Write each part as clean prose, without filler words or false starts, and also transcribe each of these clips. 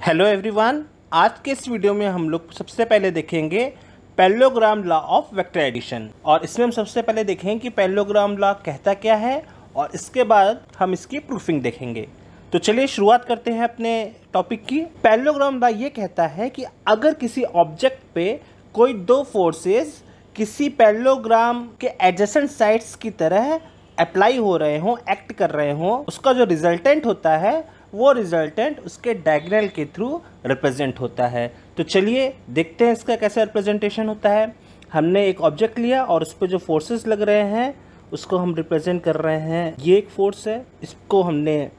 Hello everyone, आज के इस वीडियो में हम लोग सबसे पहले देखेंगे parallelogram law of vector addition. और इसमें हम सबसे पहले देखेंगे कि पैरेललोग्राम लॉ कहता क्या है और इसके बाद हम इसकी प्रूफिंग देखेंगे। तो चलिए शुरुआत करते हैं अपने टॉपिक की। पैरेललोग्राम लॉ ये कहता है कि अगर किसी ऑब्जेक्ट पे कोई दो फोर्सेस किसी पैरेललोग्राम के एडजेसेंट साइड्स की तरह अप्लाई हो रहे हों, एक्ट कर रहे हों, उसका जो रिजल्टेंट होता है वो रिजल्टेंट उसके डायगोनल के थ्रू रिप्रेजेंट होता है। तो चलिए देखते हैं इसका कैसे रिप्रेजेंटेशन होता है। हमने एक ऑब्जेक्ट लिया और उस पर जो फोर्सेस लग रहे हैं उसको हम रिप्रेजेंट कर रहे हैं। ये एक फोर्स है, इसको हमने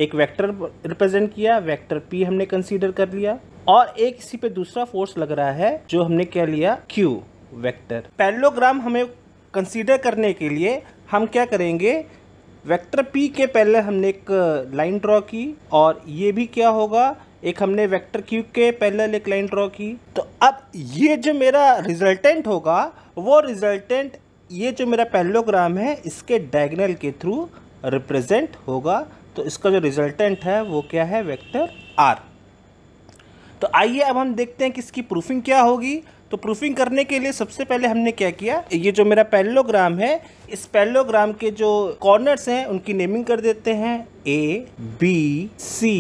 एक वेक्टर रिप्रेजेंट किया, वेक्टर पी हमने कंसीडर कर लिया। और एक इसी पे दूसरा फोर्स लग रहा है जो हमने क्या लिया, क्यू वेक्टर। पैरेललोग्राम हमें कंसीडर करने के लिए हम क्या करेंगे, वेक्टर P के पहले हमने एक लाइन ड्रॉ की और ये भी क्या होगा, एक हमने वेक्टर Q के पहले एक लाइन ड्रॉ की। तो अब ये जो मेरा रिजल्टेंट होगा वो रिजल्टेंट ये जो मेरा पैरेललोग्राम है इसके डायगोनल के थ्रू रिप्रेजेंट होगा। तो इसका जो रिजल्टेंट है वो क्या है, वेक्टर R। तो आइए अब हम देखते हैं कि इसकी प्रूफिंग क्या होगी। तो प्रूफिंग करने के लिए सबसे पहले हमने क्या किया, ये जो मेरा पैरेललोग्राम है इस पैरेललोग्राम के जो कॉर्नर्स हैं उनकी नेमिंग कर देते हैं A, B, C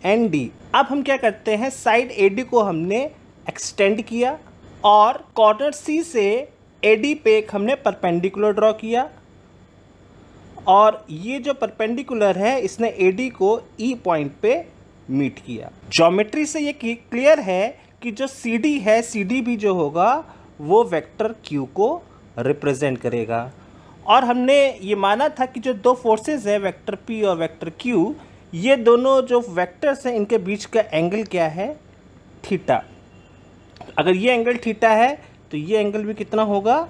and D। अब हम क्या करते हैं, साइड AD को हमने एक्सटेंड किया और कॉर्नर C से AD पे एक हमने परपेंडिकुलर ड्रॉ किया और ये जो परपेंडिकुलर है इसने AD को E पॉइंट पे मीट किया। ज्योमेट्री से ये क्लियर है कि जो CD है CD भी जो होगा वो वेक्टर Q को रिप्रेजेंट करेगा। और हमने ये माना था कि जो दो फोर्सेस है वेक्टर P और वेक्टर Q, ये दोनों जो वेक्टर्स हैं इनके बीच का एंगल क्या है, थीटा। अगर ये एंगल थीटा है तो ये एंगल भी कितना होगा,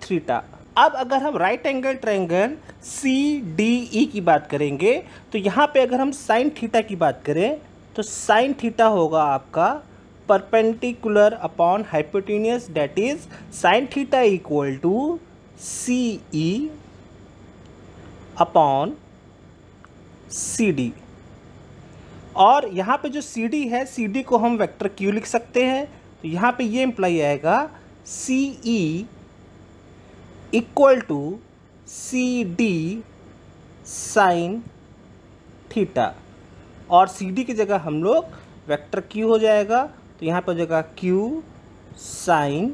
थीटा। अब अगर हम राइट एंगल ट्रायंगल CDE की बात करेंगे तो यहाँ पे अगर हम साइन थीटा की बात करें तो साइन थीटा होगा आपका perpendicular upon hypotenuse, that is sine theta equal to CE upon CD। और यहाँ पे जो CD है CD को हम वेक्टर Q लिख सकते हैं। तो यहाँ पे ये इम्प्लाई आएगा CE equal to CD sine theta और CD की जगह हम लोग वेक्टर Q हो जाएगा। तो यहाँ पर जगह Q साइन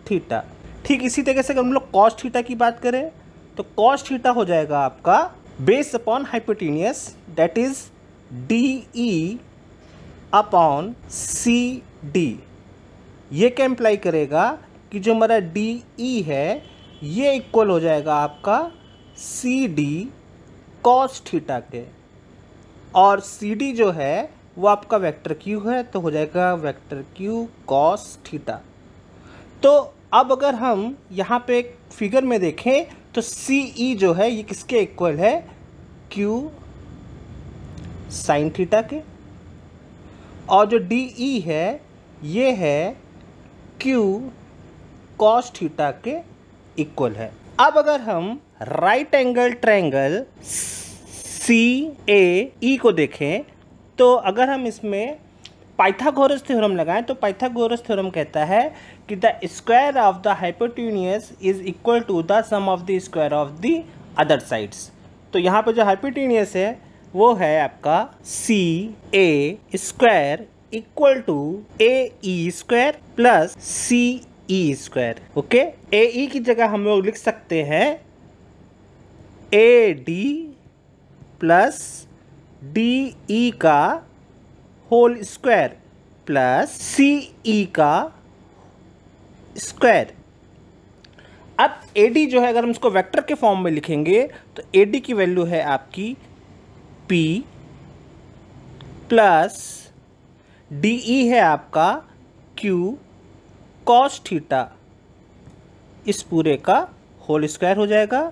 थीटा। ठीक इसी तरीके से अगर हम लोग कॉस थीटा की बात करें तो कॉस थीटा हो जाएगा आपका base upon hypotenuse, that is DE upon CD। ये क्या इम्प्लाई करेगा कि जो हमारा DE है ये इक्वल हो जाएगा आपका CD कॉस थीटा के और CD जो है वो आपका वेक्टर Q है तो हो जाएगा वेक्टर Q कॉस थीटा। तो अब अगर हम यहाँ पे एक फिगर में देखें तो CE जो है ये किसके इक्वल है, Q साइन थीटा के, और जो DE है ये है Q कॉस थीटा के इक्वल है। अब अगर हम राइट एंगल ट्रायंगल CAE को देखें तो अगर हम इसमें पाइथागोरस थ्योरम लगाएं तो पाइथागोरस थ्योरम कहता है कि the square of the hypotenuse is equal to the sum of the square of the other sides. तो यहाँ पे जो हाइपोटेन्यूस है वो है आपका CA square equal to AE square plus CE square. Okay, AE की जगह हम लोग लिख सकते हैं AD प्लस DE का होल स्क्वायर प्लस CE का स्क्वायर। अब AD जो है अगर हम इसको वेक्टर के फॉर्म में लिखेंगे तो AD की वैल्यू है आपकी P प्लस DE है आपका Q कॉस थीटा, इस पूरे का होल स्क्वायर हो जाएगा,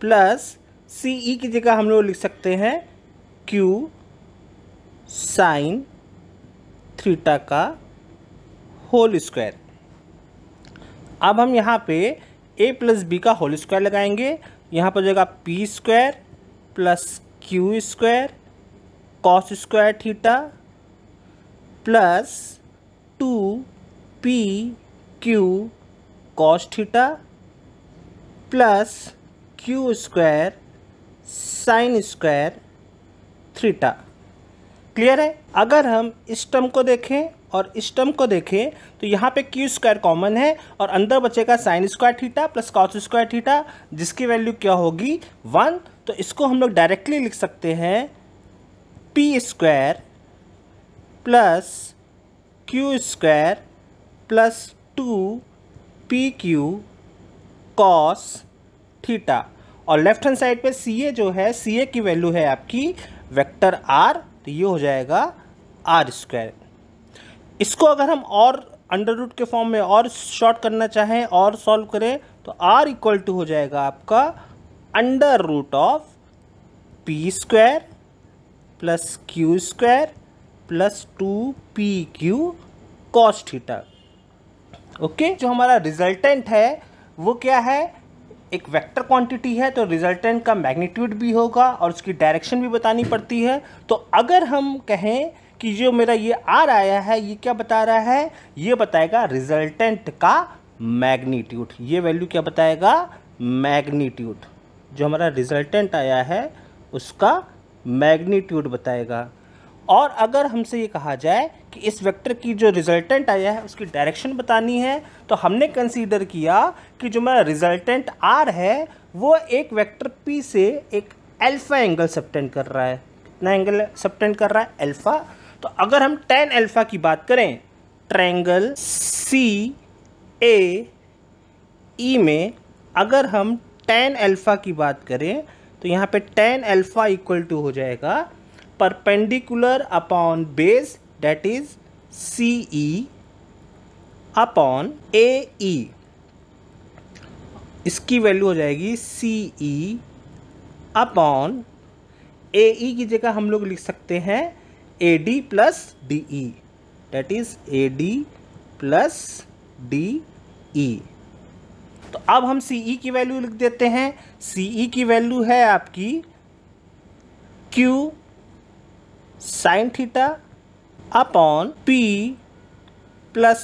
प्लस CE की जगह हम लोग लिख सकते हैं Q साइन थीटा का होल स्क्वायर। अब हम यहाँ पे A प्लस B का होल स्क्वायर लगाएंगे, यहाँ पर जाएगा P square plus Q square cos square theta plus 2pq cos theta plus q square sine square theta. Clear है? अगर हम इस टर्म को देखें और इस टर्म को देखें तो यहाँ पे क्यू स्क्वायर कॉमन है और अंदर बचेगा sine square theta plus cos square theta, जिसकी वैल्यू क्या होगी 1। तो इसको हम लोग डायरेक्टली लिख सकते हैं P square plus Q square plus 2pq cos theta. और लेफ्ट हैंड साइड पे सी ए जो है, सी ए की वैल्यू है आपकी वेक्टर आर, तो ये हो जाएगा आर स्क्वायर। इसको अगर हम और अंडर रूट के फॉर्म में और शॉर्ट करना चाहें और सॉल्व करें तो आर इक्वल टू हो जाएगा आपका under root of P square plus Q square plus 2pq cos theta. Okay, जो हमारा रिजल्टेंट है वो क्या है, एक वेक्टर क्वांटिटी है तो रिजल्टेंट का मैग्नीट्यूड भी होगा और उसकी डायरेक्शन भी बतानी पड़ती है। तो अगर हम कहें कि जो मेरा ये आर आया है ये क्या बता रहा है, ये बताएगा रिजल्टेंट का मैग्नीट्यूड। ये वैल्यू क्या बताएगा, मैग्नीट्यूड। जो हमारा रिजल्टेंट आया है उसका मैग्नीट्यूड बताएगा। और अगर हमसे ये कहा जाए कि इस वेक्टर की जो रिजल्टेंट आया है उसकी डायरेक्शन बतानी है तो हमने कंसीडर किया कि जो मेरा रिजल्टेंट आर है वो एक वेक्टर पी से एक अल्फा एंगल सबटेंड कर रहा है। कितना एंगल सबटेंड कर रहा है, अल्फा। तो अगर हम tan अल्फा की बात करें, ट्रायंगल सी ए ई में अगर हम tan अल्फा की बात करें तो यहाँ पे tan अल्फा इक्वल टू हो जाएगा perpendicular upon base that is C E upon A E. इसकी वैल्यू हो जाएगी सी ई अपॉन ए ई की जगह हम लोग लिख सकते हैं A D plus D E, that is A D plus D E. तो अब हम सी ई की वैल्यू लिख देते हैं। सी ई की वैल्यू है आपकी Q sine theta upon P plus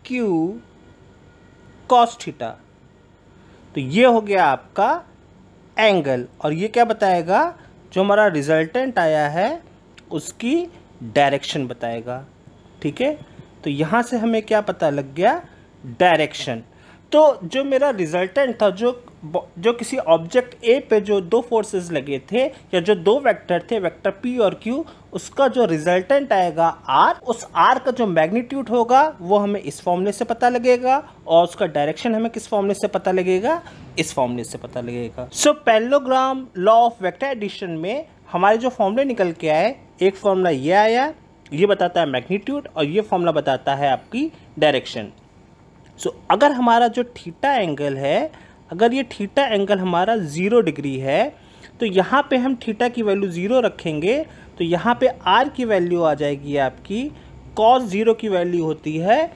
Q cos theta. तो ये हो गया आपका एंगल और ये क्या बताएगा, जो हमारा रिजल्टेंट आया है उसकी डायरेक्शन बताएगा। ठीक है, तो यहाँ से हमें क्या पता लग गया, डायरेक्शन। तो जो मेरा रिजल्टेंट था, जो किसी ऑब्जेक्ट ए पे जो दो फोर्सेस लगे थे या जो दो वेक्टर थे, वेक्टर पी और क्यू, उसका जो रिजल्टेंट आएगा आर, उस आर का जो मैग्नीट्यूड होगा वो हमें इस फॉर्मूले से पता लगेगा और उसका डायरेक्शन हमें किस फॉर्मूले से पता लगेगा, इस फॉर्मूले से पता लगेगा। So parallelogram law of vector addition में हमारे जो फॉर्मूले निकल के आए, एक फॉर्मूला ये आया, ये बताता है मैग्नीट्यूड और ये फॉर्मूला बताता है आपकी डायरेक्शन। सो अगर हमारा जो थीटा एंगल है, अगर ये थीटा एंगल हमारा 0 डिग्री है तो यहाँ पे हम थीटा की वैल्यू 0 रखेंगे तो यहाँ पे आर की वैल्यू आ जाएगी आपकी, cos 0 की वैल्यू होती है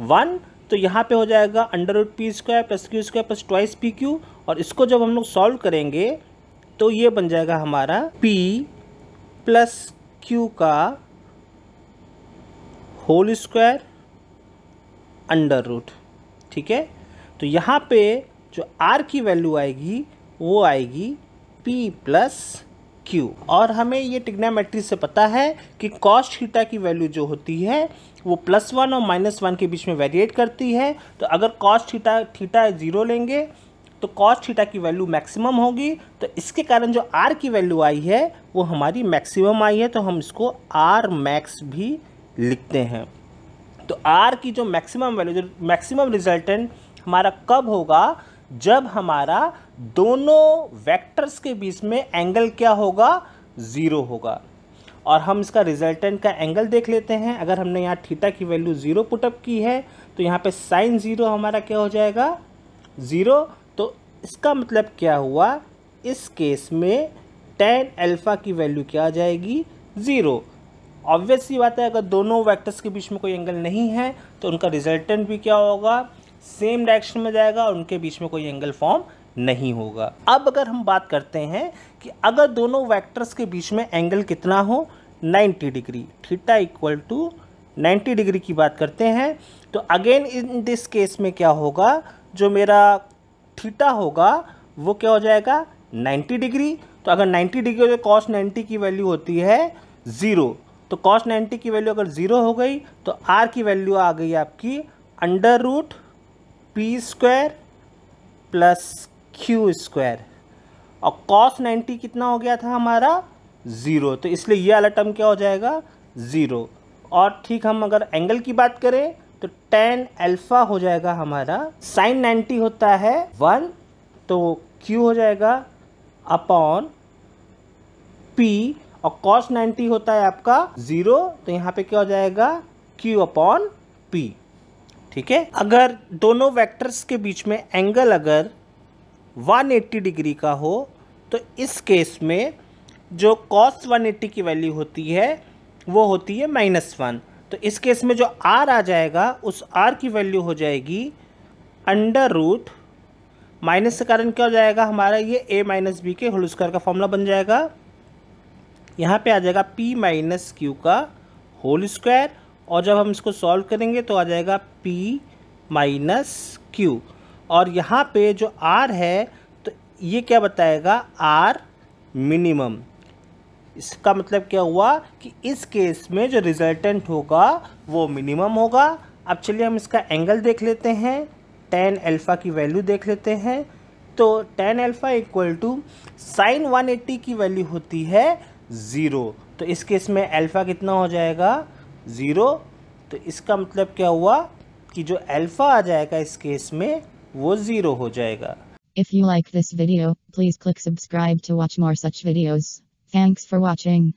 1, तो यहाँ पे हो जाएगा under root P square plus Q square plus twice P Q. और इसको जब हम लोग सॉल्व करेंगे तो ये बन जाएगा हमारा p प्लस क्यू का होल स्क्वायर अंडर रूट। ठीक है, तो यहाँ पे जो r की वैल्यू आएगी वो आएगी p प्लस क्यू। और हमें ये ट्रिग्नोमेट्री से पता है कि cos थीटा की वैल्यू जो होती है वो +1 और -1 के बीच में वेरिएट करती है। तो अगर cos थीटा 0 लेंगे तो cos थीटा की वैल्यू मैक्सिमम होगी। तो इसके कारण जो r की वैल्यू आई है वो हमारी मैक्सिमम आई है, तो हम इसको r मैक्स भी लिखते हैं। तो r की जो मैक्सिमम वैल्यू, जो मैक्सिमम रिजल्टेंट हमारा कब होगा, जब हमारा दोनों वेक्टर्स के बीच में एंगल क्या होगा, 0 होगा। और हम इसका रिजल्टेंट का एंगल देख लेते हैं। अगर हमने यहाँ थीटा की वैल्यू 0 पुटअप की है तो यहाँ पे साइन 0 हमारा क्या हो जाएगा, 0। तो इसका मतलब क्या हुआ, इस केस में tan अल्फा की वैल्यू क्या आ जाएगी, 0। ऑब्वियस सी बात है, अगर दोनों वेक्टर्स के बीच में कोई एंगल नहीं है तो उनका रिजल्टेंट भी क्या होगा, सेम डायरेक्शन में जाएगा और उनके बीच में कोई एंगल फॉर्म नहीं होगा। अब अगर हम बात करते हैं कि अगर दोनों वेक्टर्स के बीच में एंगल कितना हो, 90 degree, theta equal to 90 degree की बात करते हैं। तो अगेन इन दिस केस में क्या होगा, जो मेरा थीटा होगा वो क्या हो जाएगा 90 डिग्री। तो अगर 90 डिग्री तो कॉस 90 की वैल्यू होती है 0। तो कॉस 90 की वैल्यू अगर 0 हो गई तो आर की वैल्यू आ गई आपकी √p² प्लस q²। और कॉस 90 कितना हो गया था हमारा 0, तो इसलिए ये वाला टर्म क्या हो जाएगा 0। और ठीक हम अगर एंगल की बात करें तो tan अल्फा हो जाएगा हमारा, sin 90 होता है 1 तो q हो जाएगा अपॉन p, और cos 90 होता है आपका 0 तो यहाँ पे क्या हो जाएगा q अपॉन p। ठीक है, अगर दोनों वेक्टर्स के बीच में एंगल अगर 180 डिग्री का हो तो इस केस में जो cos 180 की वैल्यू होती है वो होती है -1। तो इस केस में जो r आ जाएगा उस r की वैल्यू हो जाएगी √ माइनस के कारण क्या हो जाएगा हमारा ये a - b के होल स्क्वायर का फॉर्मूला बन जाएगा। यहाँ पे आ जाएगा p - q का होल स्क्वायर, और जब हम इसको सॉल्व करेंगे तो आ जाएगा p - q। और यहाँ पे जो r है तो ये क्या बताएगा r मिनिमम। इसका मतलब क्या हुआ कि इस केस में जो रिजल्टेंट होगा वो मिनिमम होगा। अब चलिए हम इसका एंगल देख लेते हैं, tan अल्फ़ा की वैल्यू देख लेते हैं। तो tan अल्फ़ा = sin 180 की वैल्यू होती है 0, तो इस केस में अल्फ़ा कितना हो जाएगा 0। तो इसका मतलब क्या हुआ कि जो अल्फ़ा आ जाएगा इस केस में वो 0 हो जाएगा। If you like this video, please click subscribe to watch more such videos. Thanks for watching.